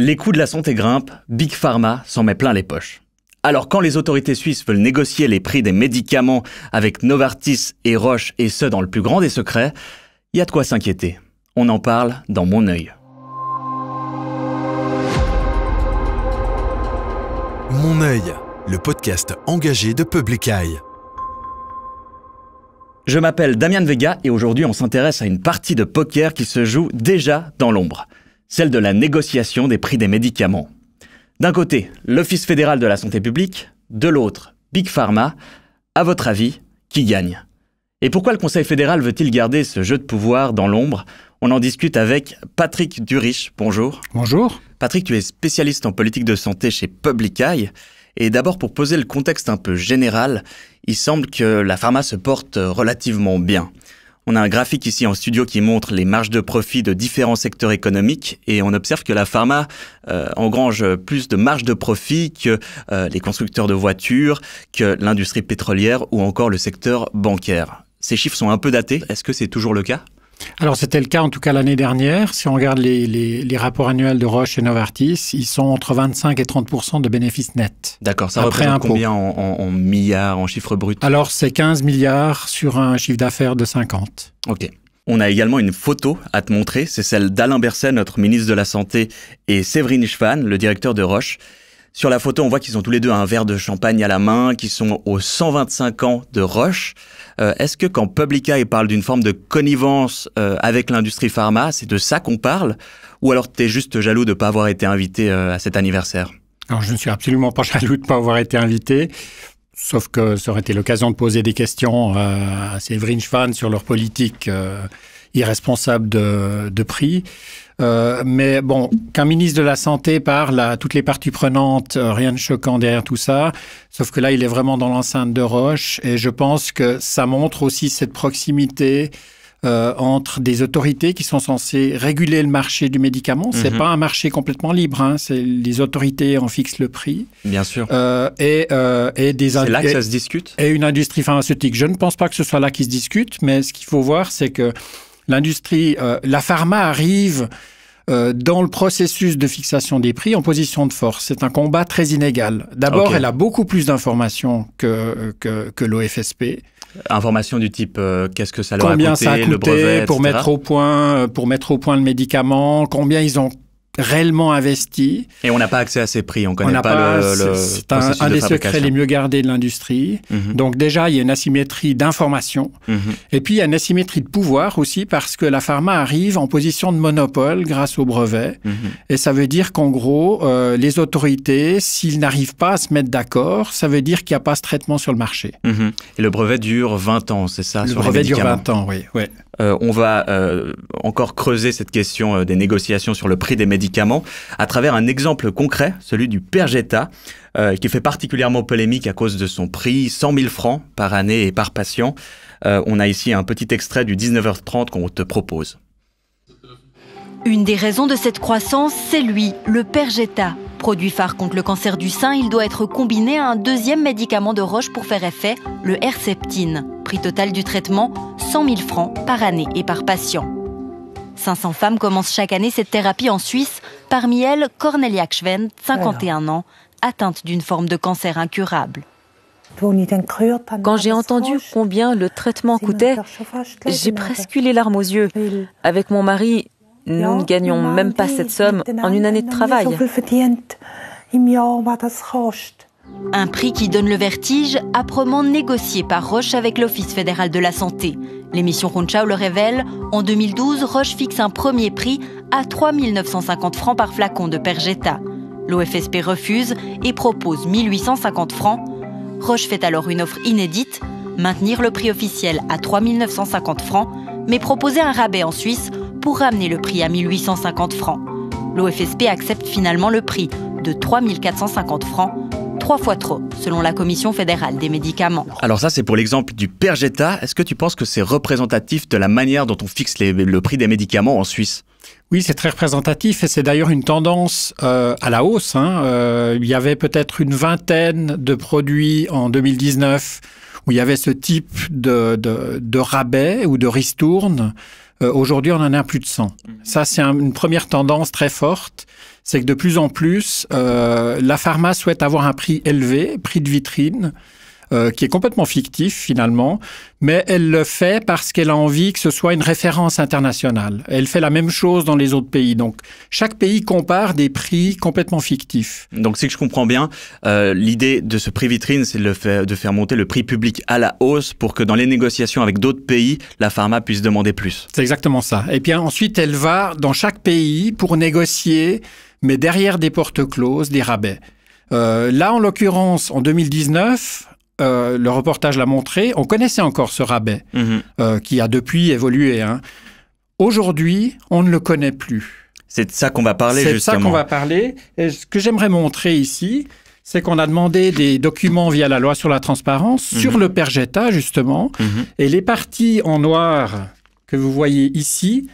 Les coûts de la santé grimpent, Big Pharma s'en met plein les poches. Alors quand les autorités suisses veulent négocier les prix des médicaments avec Novartis et Roche, et ce dans le plus grand des secrets, il y a de quoi s'inquiéter. On en parle dans Mon œil. Mon œil, le podcast engagé de Public Eye. Je m'appelle Damian Vega et aujourd'hui on s'intéresse à une partie de poker qui se joue déjà dans l'ombre. Celle de la négociation des prix des médicaments. D'un côté, l'Office fédéral de la santé publique, de l'autre, Big Pharma. À votre avis, qui gagne ? Et pourquoi le Conseil fédéral veut-il garder ce jeu de pouvoir dans l'ombre ? On en discute avec Patrick Durich. Bonjour. Bonjour. Patrick, tu es spécialiste en politique de santé chez Public Eye. Et d'abord, pour poser le contexte un peu général, il semble que la pharma se porte relativement bien. On a un graphique ici en studio qui montre les marges de profit de différents secteurs économiques et on observe que la pharma engrange plus de marges de profit que les constructeurs de voitures, que l'industrie pétrolière ou encore le secteur bancaire. Ces chiffres sont un peu datés. Est-ce que c'est toujours le cas ? Alors, c'était le cas en tout cas l'année dernière. Si on regarde les rapports annuels de Roche et Novartis, ils sont entre 25 et 30% de bénéfices nets. D'accord, ça représente combien en milliards, en chiffres bruts ? Alors, c'est 15 milliards sur un chiffre d'affaires de 50. Ok. On a également une photo à te montrer. C'est celle d'Alain Berset, notre ministre de la Santé, et Séverine Schwan, le directeur de Roche. Sur la photo, on voit qu'ils ont tous les deux un verre de champagne à la main, qu'ils sont aux 125 ans de Roche. Est-ce que quand Public Eye parle d'une forme de connivence avec l'industrie pharma, c'est de ça qu'on parle ? Ou alors t'es juste jaloux de ne pas avoir été invité à cet anniversaire ? Alors, je ne suis absolument pas jaloux de ne pas avoir été invité, sauf que ça aurait été l'occasion de poser des questions à Séverine Schwan sur leur politique irresponsable de prix. Mais bon, qu'un ministre de la Santé parle à toutes les parties prenantes, rien de choquant derrière tout ça. Sauf que là, il est vraiment dans l'enceinte de Roche. Et je pense que ça montre aussi cette proximité entre des autorités qui sont censées réguler le marché du médicament. C'est pas un marché complètement libre. Hein. C'est les autorités en fixent le prix. Bien sûr. Et c'est là que ça se discute ? Et une industrie pharmaceutique. Je ne pense pas que ce soit là qui se discute. Mais ce qu'il faut voir, c'est que l'industrie, la pharma arrive dans le processus de fixation des prix en position de force. C'est un combat très inégal. D'abord, elle a beaucoup plus d'informations que l'OFSP. Informations du type qu'est-ce que ça leur combien a coûté, ça a coûté le brevet, pour mettre au point le médicament, combien ils ont réellement investi. Et on n'a pas accès à ces prix, on ne connaît pas le c'est processus un de des fabrication. secrets les mieux gardés de l'industrie. Donc déjà, il y a une asymétrie d'information. Et puis, il y a une asymétrie de pouvoir aussi parce que la pharma arrive en position de monopole grâce au brevet. Et ça veut dire qu'en gros, les autorités, s'ils n'arrivent pas à se mettre d'accord, ça veut dire qu'il n'y a pas ce traitement sur le marché. Et le brevet dure 20 ans, c'est ça ? Le brevet dure 20 ans, oui. Ouais. On va encore creuser cette question des négociations sur le prix des médicaments à travers un exemple concret, celui du Perjeta, qui fait particulièrement polémique à cause de son prix, 100 000 francs par année et par patient. On a ici un petit extrait du 19h30 qu'on te propose. Une des raisons de cette croissance, c'est lui, le Perjeta. Produit phare contre le cancer du sein, il doit être combiné à un deuxième médicament de Roche pour faire effet, le Herceptine. Prix total du traitement, 100 000 francs par année et par patient. 500 femmes commencent chaque année cette thérapie en Suisse, parmi elles Cornelia Gschwend, 51 ans, atteinte d'une forme de cancer incurable. Quand j'ai entendu combien le traitement coûtait, j'ai presque eu les larmes aux yeux. Avec mon mari, nous ne gagnons même pas cette somme en une année de travail. Un prix qui donne le vertige, âprement négocié par Roche avec l'Office fédéral de la santé. L'émission Rundschau le révèle, en 2012, Roche fixe un premier prix à 3 950 francs par flacon de Perjeta. L'OFSP refuse et propose 1 850 francs. Roche fait alors une offre inédite, maintenir le prix officiel à 3 950 francs, mais proposer un rabais en Suisse pour ramener le prix à 1 850 francs. L'OFSP accepte finalement le prix de 3 450 francs, 3 fois trop, selon la Commission fédérale des médicaments. Alors ça, c'est pour l'exemple du Perjeta. Est-ce que tu penses que c'est représentatif de la manière dont on fixe le prix des médicaments en Suisse ? Oui, c'est très représentatif et c'est d'ailleurs une tendance à la hausse. Il y avait peut-être une vingtaine de produits en 2019 où il y avait ce type de rabais ou de ristourne. Aujourd'hui, on en a plus de 100. Ça, c'est une première tendance très forte. c'est que de plus en plus, la pharma souhaite avoir un prix élevé, prix de vitrine, qui est complètement fictif finalement, mais elle le fait parce qu'elle a envie que ce soit une référence internationale. Elle fait la même chose dans les autres pays. Donc, chaque pays compare des prix complètement fictifs. Donc, si je comprends bien, l'idée de ce prix vitrine, c'est de faire monter le prix public à la hausse pour que dans les négociations avec d'autres pays, la pharma puisse demander plus. C'est exactement ça. Et puis ensuite, elle va dans chaque pays pour négocier, mais derrière des portes closes, des rabais. Là, en l'occurrence, en 2019... le reportage l'a montré, on connaissait encore ce rabais qui a depuis évolué. Aujourd'hui, on ne le connaît plus. C'est de ça qu'on va parler, justement. C'est de ça qu'on va parler. Et ce que j'aimerais montrer ici, c'est qu'on a demandé des documents via la loi sur la transparence sur le Perjeta, justement. Et les parties en noir que vous voyez ici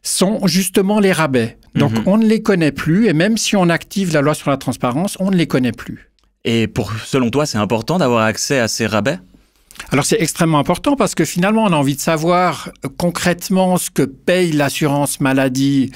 sont justement les rabais. Donc, on ne les connaît plus. Et même si on active la loi sur la transparence, on ne les connaît plus. Et selon toi, c'est important d'avoir accès à ces rabais ? Alors, c'est extrêmement important parce que finalement, on a envie de savoir concrètement ce que paye l'assurance maladie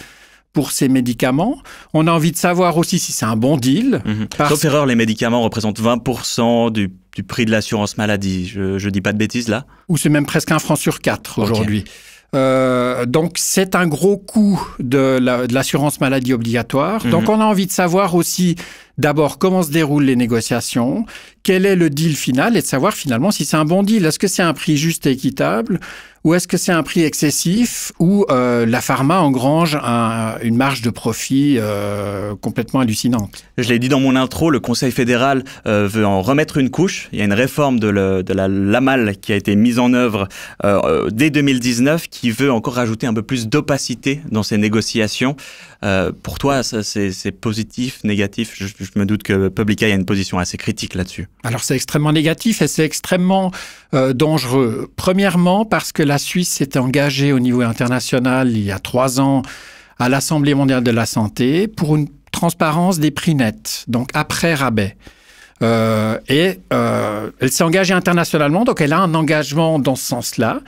pour ces médicaments. On a envie de savoir aussi si c'est un bon deal. Sauf erreur, les médicaments représentent 20% du prix de l'assurance maladie. Je dis pas de bêtises là ? Ou c'est même presque 1 franc sur 4 aujourd'hui. Donc, c'est un gros coût de l'assurance maladie obligatoire. Donc, on a envie de savoir aussi, d'abord, comment se déroulent les négociations, quel est le deal final et de savoir finalement si c'est un bon deal. Est-ce que c'est un prix juste et équitable ou est-ce que c'est un prix excessif où la pharma engrange une marge de profit complètement hallucinante? Je l'ai dit dans mon intro, le Conseil fédéral veut en remettre une couche. Il y a une réforme de la LAMAL qui a été mise en œuvre dès 2019 qui veut encore rajouter un peu plus d'opacité dans ces négociations. Pour toi, c'est positif, négatif? Je me doute que Publica a une position assez critique là-dessus. Alors, c'est extrêmement négatif et c'est extrêmement dangereux. Premièrement, parce que la Suisse s'était engagée au niveau international il y a 3 ans à l'Assemblée mondiale de la santé pour une transparence des prix nets, donc après rabais. Elle s'est engagée internationalement, donc elle a un engagement dans ce sens-là.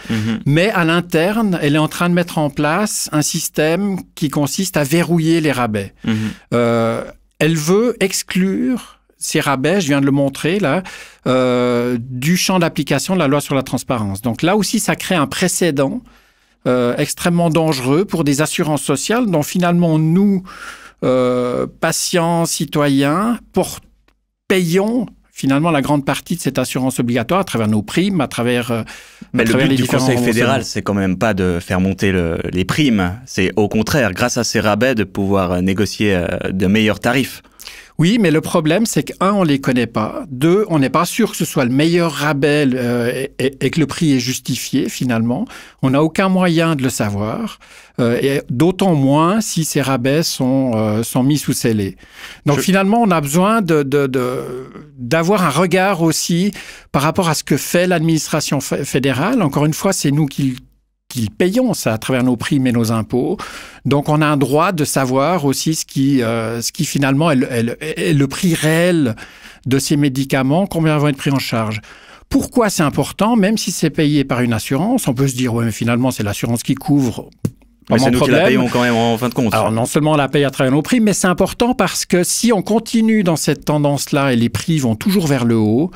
Mais à l'interne, elle est en train de mettre en place un système qui consiste à verrouiller les rabais. Elle veut exclure ces rabais, je viens de le montrer là, du champ d'application de la loi sur la transparence. Donc là aussi, ça crée un précédent extrêmement dangereux pour des assurances sociales dont finalement nous, patients, citoyens, payons finalement la grande partie de cette assurance obligatoire à travers nos primes, à travers mais le but du Conseil fédéral, c'est quand même pas de faire monter les primes. C'est au contraire, grâce à ces rabais, de pouvoir négocier de meilleurs tarifs. Oui, mais le problème, c'est que, 1, on les connaît pas. 2, on n'est pas sûr que ce soit le meilleur rabais et que le prix est justifié, finalement. On n'a aucun moyen de le savoir. Et d'autant moins si ces rabais sont mis sous scellés. Donc, finalement, on a besoin d'avoir un regard aussi par rapport à ce que fait l'administration fédérale. Encore une fois, c'est nous qui payons ça à travers nos primes et nos impôts. Donc, on a un droit de savoir aussi ce qui finalement est le prix réel de ces médicaments, combien vont être pris en charge. Pourquoi c'est important? Même si c'est payé par une assurance, on peut se dire, ouais, mais finalement, c'est l'assurance qui couvre. Mais c'est nous qui la payons quand même en fin de compte. Alors, non seulement on la paye à travers nos prix, mais c'est important parce que si on continue dans cette tendance-là et les prix vont toujours vers le haut,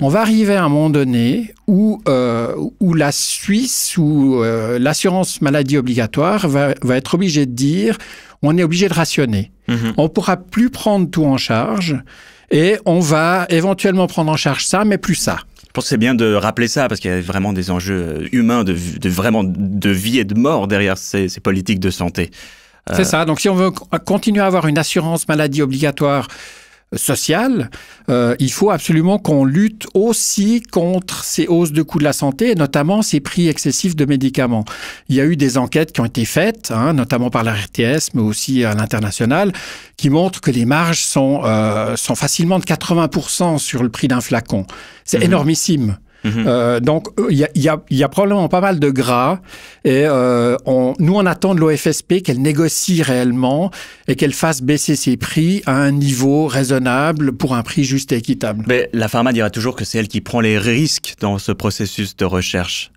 on va arriver à un moment donné où la Suisse ou l'assurance maladie obligatoire va être obligée de dire on est obligé de rationner. On ne pourra plus prendre tout en charge et on va éventuellement prendre en charge ça, mais plus ça. Je pense que c'est bien de rappeler ça parce qu'il y a vraiment des enjeux humains de vie et de mort derrière ces politiques de santé. C'est ça. Donc, si on veut continuer à avoir une assurance maladie obligatoire sociale, il faut absolument qu'on lutte aussi contre ces hausses de coûts de la santé et notamment ces prix excessifs de médicaments. Il y a eu des enquêtes qui ont été faites, notamment par la RTS, mais aussi à l'international, qui montrent que les marges sont facilement de 80% sur le prix d'un flacon. C'est énormissime. Donc, il y a probablement pas mal de gras et nous, on attend de l'OFSP qu'elle négocie réellement et qu'elle fasse baisser ses prix à un niveau raisonnable pour un prix juste et équitable. Mais la pharma dira toujours que c'est elle qui prend les risques dans ce processus de recherche.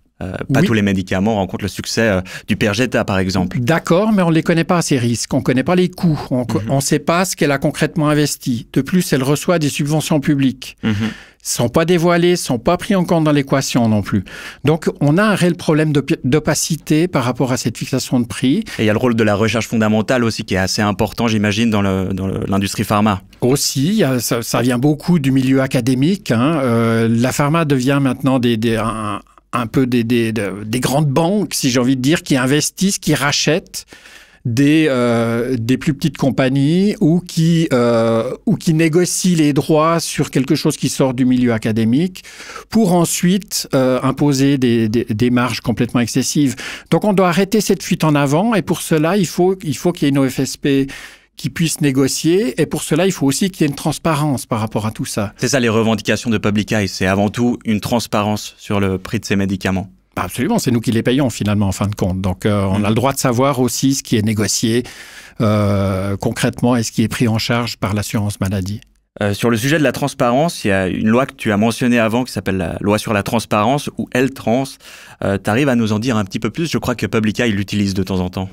Pas tous les médicaments rencontrent le succès du Perjeta, par exemple. D'accord, mais on ne les connaît pas, ces risques. On ne connaît pas les coûts. On ne sait pas ce qu'elle a concrètement investi. De plus, elle reçoit des subventions publiques. Ils ne sont pas dévoilés, ne sont pas pris en compte dans l'équation non plus. Donc, on a un réel problème d'opacité par rapport à cette fixation de prix. Et il y a le rôle de la recherche fondamentale aussi qui est assez important, j'imagine, dans l'industrie pharma. Aussi, ça vient beaucoup du milieu académique. La pharma devient maintenant un peu des grandes banques, si j'ai envie de dire, qui investissent, qui rachètent des plus petites compagnies ou qui négocient les droits sur quelque chose qui sort du milieu académique pour ensuite imposer des marges complètement excessives. Donc on doit arrêter cette fuite en avant et pour cela, il faut qu'il y ait une OFSP qui puisse négocier. Et pour cela, il faut aussi qu'il y ait une transparence par rapport à tout ça. C'est ça les revendications de Public Eye, c'est avant tout une transparence sur le prix de ces médicaments. Absolument, c'est nous qui les payons finalement en fin de compte. Donc on a le droit de savoir aussi ce qui est négocié concrètement et ce qui est pris en charge par l'assurance maladie. Sur le sujet de la transparence, il y a une loi que tu as mentionnée avant qui s'appelle la loi sur la transparence ou L-Trans. Tu arrives à nous en dire un petit peu plus? Je crois que Public Eye l'utilise de temps en temps.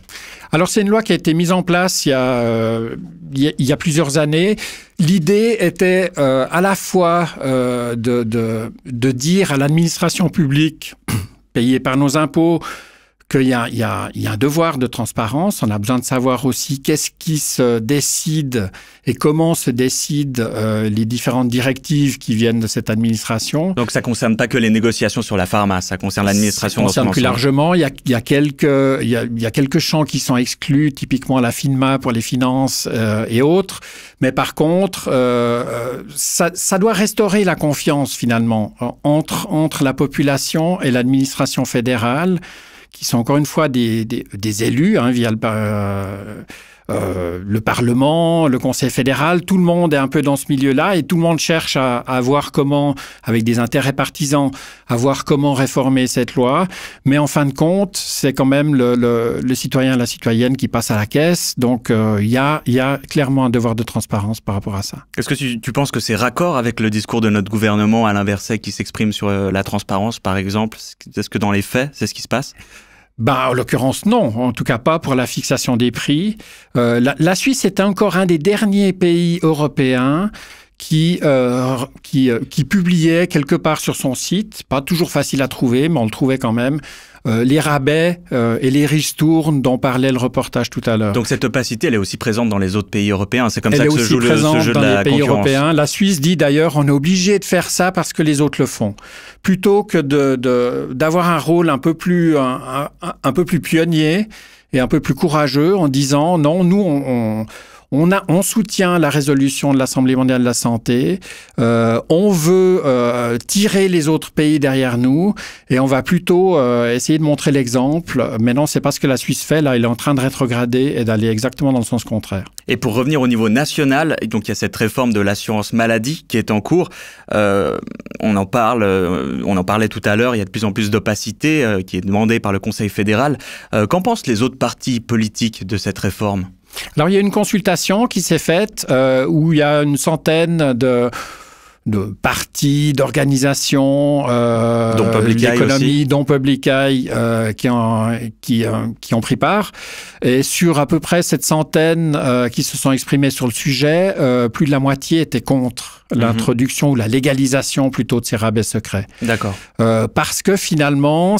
Alors c'est une loi qui a été mise en place il y a plusieurs années. L'idée était à la fois de dire à l'administration publique payée par nos impôts qu'il y a un devoir de transparence. On a besoin de savoir aussi qu'est-ce qui se décide et comment se décident les différentes directives qui viennent de cette administration. Donc ça ne concerne pas que les négociations sur la pharma, ça concerne l'administration dans son ensemble. Ça concerne plus largement. Il y a quelques champs qui sont exclus, typiquement la FINMA pour les finances et autres. Mais par contre, ça doit restaurer la confiance finalement entre la population et l'administration fédérale, qui sont encore une fois des élus via le Parlement, le Conseil fédéral. Tout le monde est un peu dans ce milieu-là et tout le monde cherche à voir comment, avec des intérêts partisans, à voir comment réformer cette loi. Mais en fin de compte, c'est quand même le citoyen et la citoyenne qui passe à la caisse. Donc, il y a clairement un devoir de transparence par rapport à ça. Est-ce que tu penses que c'est raccord avec le discours de notre gouvernement, Alain Berset, qui s'exprime sur la transparence, par exemple? Est-ce que dans les faits, c'est ce qui se passe? En l'occurrence, non. En tout cas, pas pour la fixation des prix. La Suisse est encore un des derniers pays européens qui publiait quelque part sur son site, pas toujours facile à trouver, mais on le trouvait quand même, les rabais et les ristournes dont parlait le reportage tout à l'heure. Donc cette opacité, elle est aussi présente dans les autres pays européens. C'est comme ça que se joue ce jeu de la concurrence. Elle est aussi présente dans les pays européens. La Suisse dit d'ailleurs, on est obligé de faire ça parce que les autres le font. Plutôt que d'avoir un rôle un peu plus pionnier et un peu plus courageux en disant non, nous on soutient la résolution de l'Assemblée mondiale de la santé, on veut tirer les autres pays derrière nous et on va plutôt essayer de montrer l'exemple. Mais non, c'est pas ce que la Suisse fait. Là, elle est en train de rétrograder et d'aller exactement dans le sens contraire. Et pour revenir au niveau national, donc il y a cette réforme de l'assurance maladie qui est en cours. On en parlait tout à l'heure, il y a de plus en plus d'opacité qui est demandée par le Conseil fédéral. Qu'en pensent les autres partis politiques de cette réforme ? Alors, il y a une consultation qui s'est faite où il y a une centaine de partis, d'organisations, d'économie, dont Public Eye, qui ont pris part. Et sur à peu près cette centaine qui se sont exprimés sur le sujet, plus de la moitié étaient contre l'introduction ou la légalisation plutôt de ces rabais secrets. D'accord. Parce que finalement,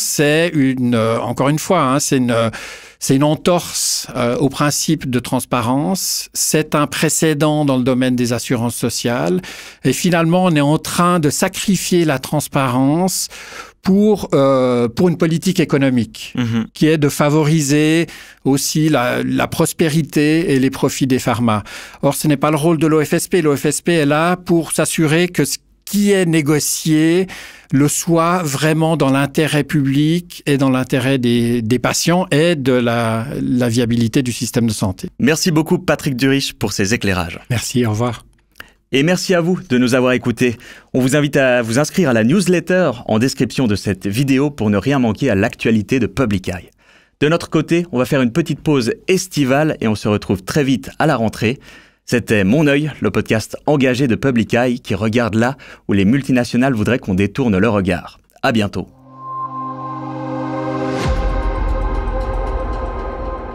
encore une fois, c'est une entorse au principe de transparence. C'est un précédent dans le domaine des assurances sociales. Et finalement, on est en train de sacrifier la transparence pour une politique économique qui est de favoriser aussi la prospérité et les profits des pharma. Or, ce n'est pas le rôle de l'OFSP. L'OFSP est là pour s'assurer que ce qui est négocié le soit vraiment dans l'intérêt public et dans l'intérêt des patients et de la viabilité du système de santé. Merci beaucoup Patrick Durich pour ces éclairages. Merci, au revoir. Et merci à vous de nous avoir écoutés. On vous invite à vous inscrire à la newsletter en description de cette vidéo pour ne rien manquer à l'actualité de Public Eye. De notre côté, on va faire une petite pause estivale et on se retrouve très vite à la rentrée. C'était Mon œil, le podcast engagé de Public Eye qui regarde là où les multinationales voudraient qu'on détourne le regard. À bientôt.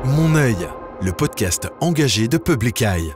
Mon œil, le podcast engagé de Public Eye.